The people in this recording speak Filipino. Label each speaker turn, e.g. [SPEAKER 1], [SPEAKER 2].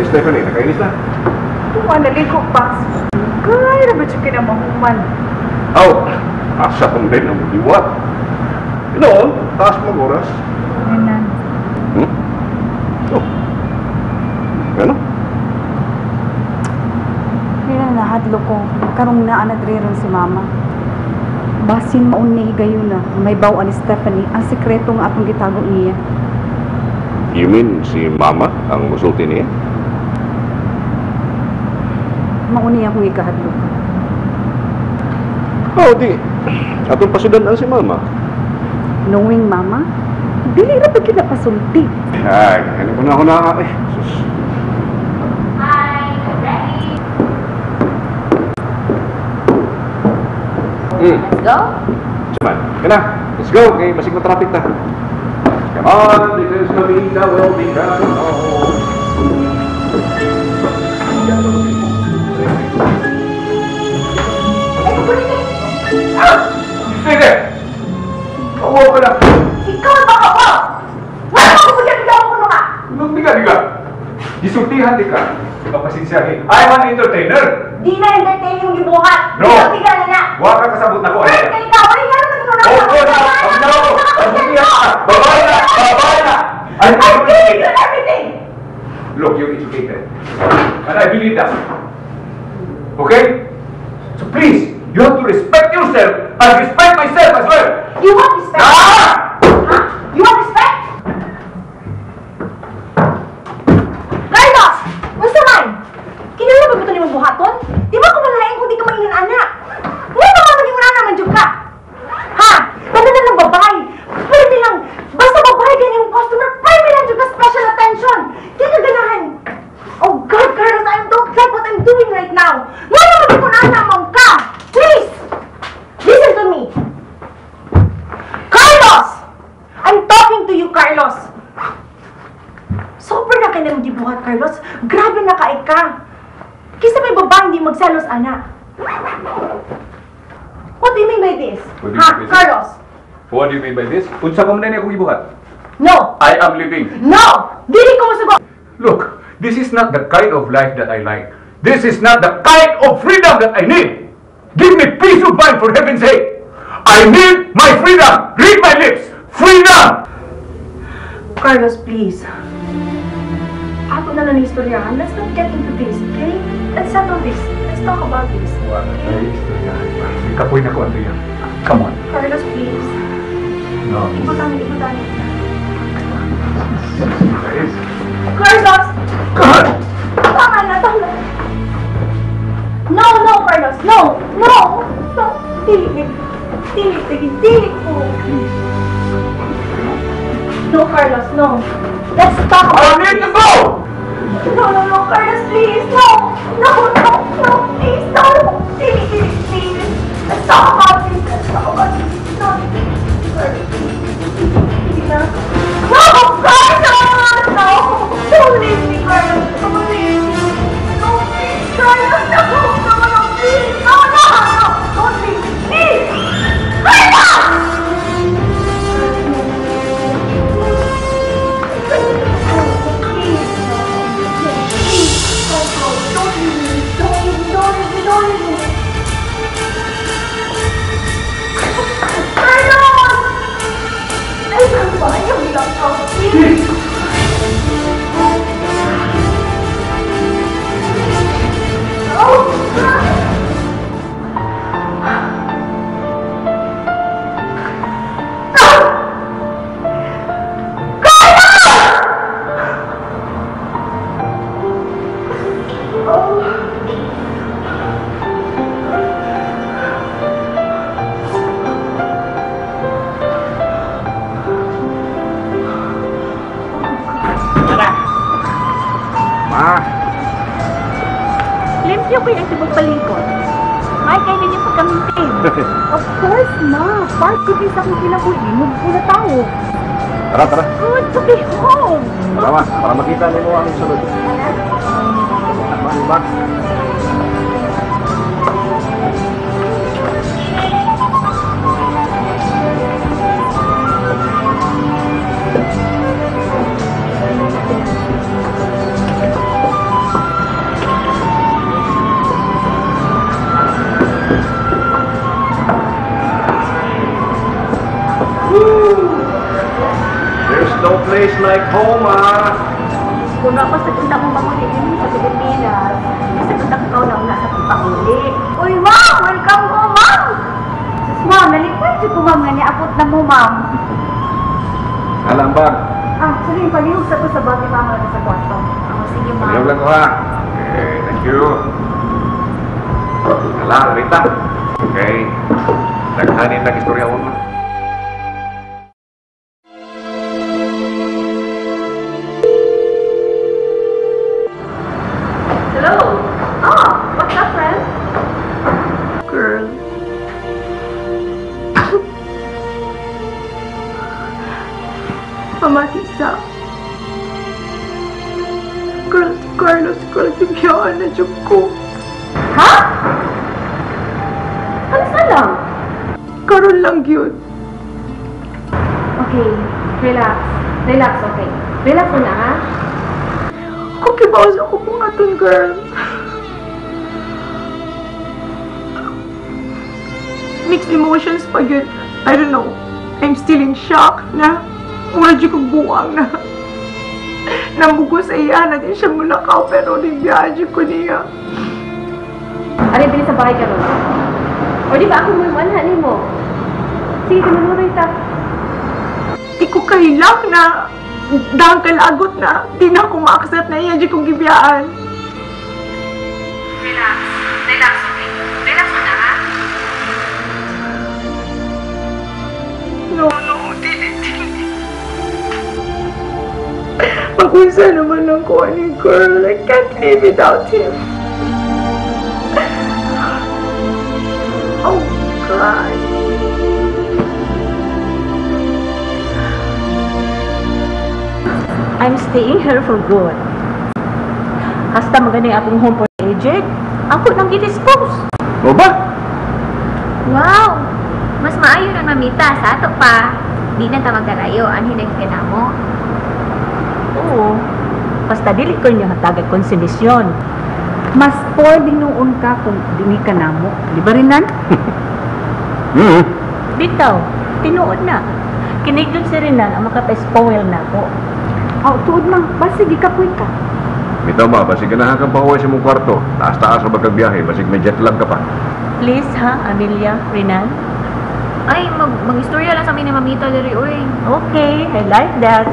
[SPEAKER 1] Stephanie, nakainis na?
[SPEAKER 2] Tuwa, naligo pa. Kaya na ba siya kinamahuman?
[SPEAKER 1] Aw, asa kong din ang liwat. Inoon, taas mag-oras.
[SPEAKER 2] Anan.
[SPEAKER 1] Oh. Ano?
[SPEAKER 2] Kaya nahadlo ko. Karong naanadriron si Mama. Basin maun ni higayon na may bawa ni Stephanie ang sekreto nga atong gitago niya.
[SPEAKER 1] You mean si Mama ang musulti niya?
[SPEAKER 2] Mauni akong ikahadlo.
[SPEAKER 1] Oh, di. Atong pasudan si Mama.
[SPEAKER 2] Knowing Mama, dili ra ba kita pasulti?
[SPEAKER 1] Ay, ano ko na. Eh, sus.
[SPEAKER 3] Hi, ready? Let's go.
[SPEAKER 1] Cuman, kena. Let's go. Okay, masig na traffic na. Come on, because the vida will be coming home. Stay there! Kawawa ka lang!
[SPEAKER 3] Ikaw ang baka ko! Wala ko gusto niya bigyan ko ka!
[SPEAKER 1] Biga. Gisultihan di ka. Kapasensyahin. I'm an entertainer!
[SPEAKER 3] Di na entertain yung gibuhat!
[SPEAKER 1] No!
[SPEAKER 3] Bigyan na na!
[SPEAKER 1] Huwag ka kasabot na ko.
[SPEAKER 3] Ay, kay ikaw! Ay, nga naman yung
[SPEAKER 1] Babae na!
[SPEAKER 3] I gave you everything!
[SPEAKER 1] Look, you're educated. And I believe that. Okay? So please, you have to respect yourself and respect myself as well.
[SPEAKER 3] You want respect?
[SPEAKER 1] Ah!
[SPEAKER 3] Huh? You want respect? Carlos! Gusto man! Kinala ba ito ni mong buhaton? Di ba kung malain kung di ka maingin anak? Nga ba ka maging wala naman dyan ka? Ha? Banda na ng babae. Pwede lang. Basta babae ganyan yung customer, pwede lang dyan ka special attention. Di ka ganahan. Oh God, Carlos, I don't like what I'm doing right now. Nga naman di ko naanamang ka. Please! Listen to me. Carlos! I'm talking to you, Carlos. Sobrang na ka na gibuhat, Carlos. Grabe na ka. Kisa may babae hindi magselos, anak. What do you mean by this?
[SPEAKER 1] What do you
[SPEAKER 3] Ha,
[SPEAKER 1] mean by this?
[SPEAKER 3] Carlos?
[SPEAKER 1] What do you mean by this? Unsa ko man akong ibuhat?
[SPEAKER 3] No!
[SPEAKER 1] I am living.
[SPEAKER 3] No! Dili ko masugot!
[SPEAKER 1] Look, this is not the kind of life that I like. This is not the kind of freedom that I need. Give me peace of mind, for heaven's sake. I need my freedom. Read my lips. Freedom!
[SPEAKER 3] Carlos, please. Ako na lang istoryahan. Let's not get into this, okay? Let's settle this. Let's talk about this.
[SPEAKER 1] Kapoy na ko, Andrea. Come on.
[SPEAKER 3] Carlos, please.
[SPEAKER 1] No.
[SPEAKER 3] Ibutang.
[SPEAKER 1] Guys.
[SPEAKER 3] Carlos!
[SPEAKER 1] God!
[SPEAKER 3] Tama na. No, Carlos. No. Dili po. No, Carlos, no. Let's talk about
[SPEAKER 1] I need to go!
[SPEAKER 3] No, Carlos, please. No, please, no. Dili, please. Let's talk about this. No. No, Carlos! No! Don't leave me, Carlos. Don't leave me. No, please, Carlos. No, please. No. Don't leave me, please. Carlos! Limpyo ko yung tibagpalikot. May kayo din yung pagkamintin.
[SPEAKER 2] Of course, Ma. Part ko din sa akong kinabuhi. Muna tao.
[SPEAKER 1] Tara.
[SPEAKER 2] Good to be home.
[SPEAKER 1] Tama, para makita nimo ang sulod. Ba? place like home, ah.
[SPEAKER 2] Kung ako sa punta mong mamuli din sa Pilipinas, sa punta ko na una sa pagpanguli. Uy, ma'am! Welcome home, ma'am! Sus, ma'am, nalipat siya po, ma'am, nga niabot na mo, ma'am.
[SPEAKER 1] Alambag.
[SPEAKER 2] Sige, palihog sa ko sa babi, ma'am, lang sa kwarto. Sige, ma'am.
[SPEAKER 1] Ayaw lang ko, ha. Okay, thank you. Alam, Rita. Okay. Naghanin ng istorya mo.
[SPEAKER 3] Hello? What's up, friend?
[SPEAKER 2] Girl. Pamatisa. Girl, si Carlos, girl, bigyan na dyan ko.
[SPEAKER 3] Ha? Ano sa lang?
[SPEAKER 2] Karoon lang yun.
[SPEAKER 3] Okay, relax. Relax, okay. Relax mo na, ha?
[SPEAKER 2] Okay, bawas ako po nga dun, girl. Mixed emotions pa yun. I don't know. I'm still in shock na mula di ko buwang na namugo sa iya na din siya mulakaw pero nagbiyahe ko niya.
[SPEAKER 3] Aray, bilis sa bahay ka ron. O di ba ako mo manhanin mo? Sige, tumunuroy ta.
[SPEAKER 2] Di ko kahilak na dahang kalagot na di na ako ma-accept na iya di kong gibiyaan.
[SPEAKER 3] Relax. Relax, okay. Relax mo na, ha?
[SPEAKER 2] No, dili. Mag-uisa naman ng kuha ni girl. I can't live without him. Oh, God. I'm staying here for good. Hasta magani akong home for aged, ako nang i-dispose.
[SPEAKER 1] O ba?
[SPEAKER 4] Wow! Mas maayo ng mamita sa ato pa. Di na ta magkalayo, anhin na mo.
[SPEAKER 2] Oo. Basta dili ko niya hatagay konsinisyon. Mas poor din noon ka kung dini ka namo. Di ba rin nan? Bitaw, tinuod na. Kinigdod si Rinan ang makapa-spoil na ko. Oh, tuod man. Basig, ikapoy ka.
[SPEAKER 1] Bitaw ba, basig ganahan kang pauwi sa mong kwarto. Taas-taas sa bagagbiyahe, basig may jet lag ka pa.
[SPEAKER 2] Please ha, Amelia, Rinan.
[SPEAKER 4] Ay, mag-istorya lang sa amin ni Mamita diri, uy.
[SPEAKER 2] Okay, I like that.